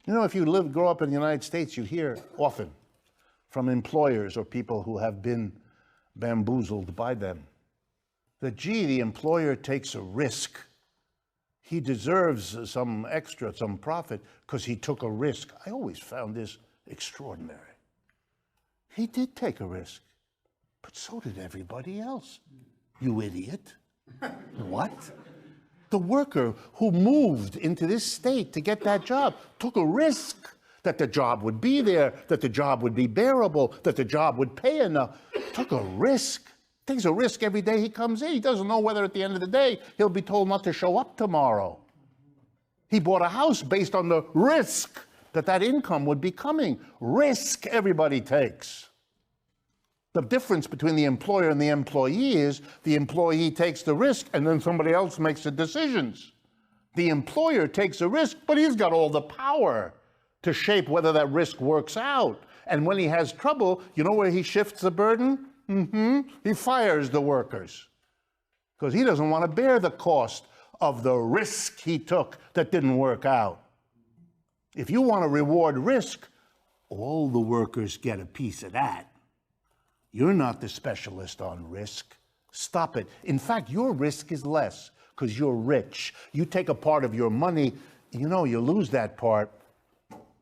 You know, if you grow up in the United States, you hear often from employers or people who have been bamboozled by them that, gee, the employer takes a risk. He deserves some extra, some profit, because he took a risk. I always found this extraordinary. He did take a risk, but so did everybody else. You idiot. What? The worker who moved into this state to get that job took a risk that the job would be there, that the job would be bearable, that the job would pay enough. Took a risk. Takes a risk every day he comes in. He doesn't know whether at the end of the day he'll be told not to show up tomorrow. He bought a house based on the risk that that income would be coming. Risk everybody takes. The difference between the employer and the employee is the employee takes the risk and then somebody else makes the decisions. The employer takes a risk, but he's got all the power to shape whether that risk works out. And when he has trouble, you know where he shifts the burden? He fires the workers because he doesn't want to bear the cost of the risk he took that didn't work out. If you want to reward risk, all the workers get a piece of that. You're not the specialist on risk. Stop it. In fact, your risk is less because you're rich. You take a part of your money, you know, you lose that part.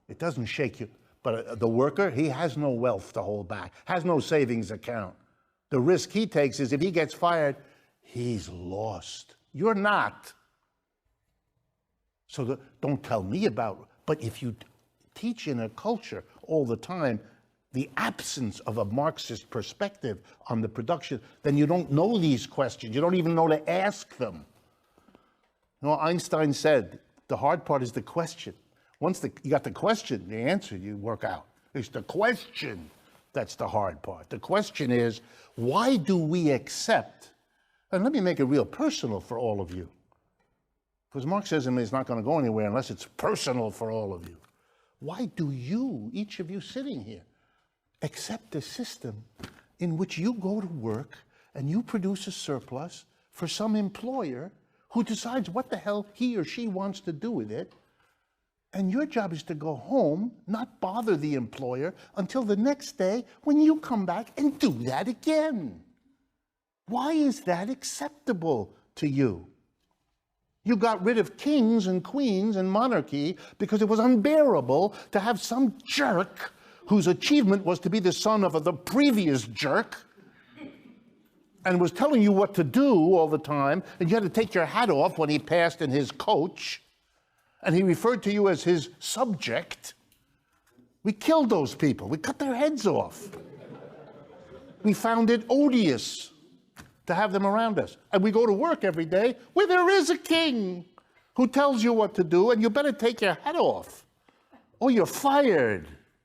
It doesn't shake you. But the worker, he has no wealth to hold back, has no savings account. The risk he takes is if he gets fired, he's lost. You're not. So don't tell me about, but if you teach in a culture all the time the absence of a Marxist perspective on the production, then you don't know these questions. You don't even know to ask them. You know, Einstein said, the hard part is the question. Once you got the question, the answer you work out. It's the question that's the hard part. The question is, why do we accept, and let me make it real personal for all of you, because Marxism is not going to go anywhere unless it's personal for all of you. Why do you, each of you sitting here, accept a system in which you go to work and you produce a surplus for some employer who decides what the hell he or she wants to do with it? And your job is to go home, not bother the employer until the next day when you come back and do that again. Why is that acceptable to you? You got rid of kings and queens and monarchy because it was unbearable to have some jerk whose achievement was to be the son of the previous jerk and was telling you what to do all the time, and you had to take your hat off when he passed in his coach. And he referred to you as his subject. We killed those people. We cut their heads off. We found it odious to have them around us. And we go to work every day where there is a king who tells you what to do, and you better take your hat off or you're fired.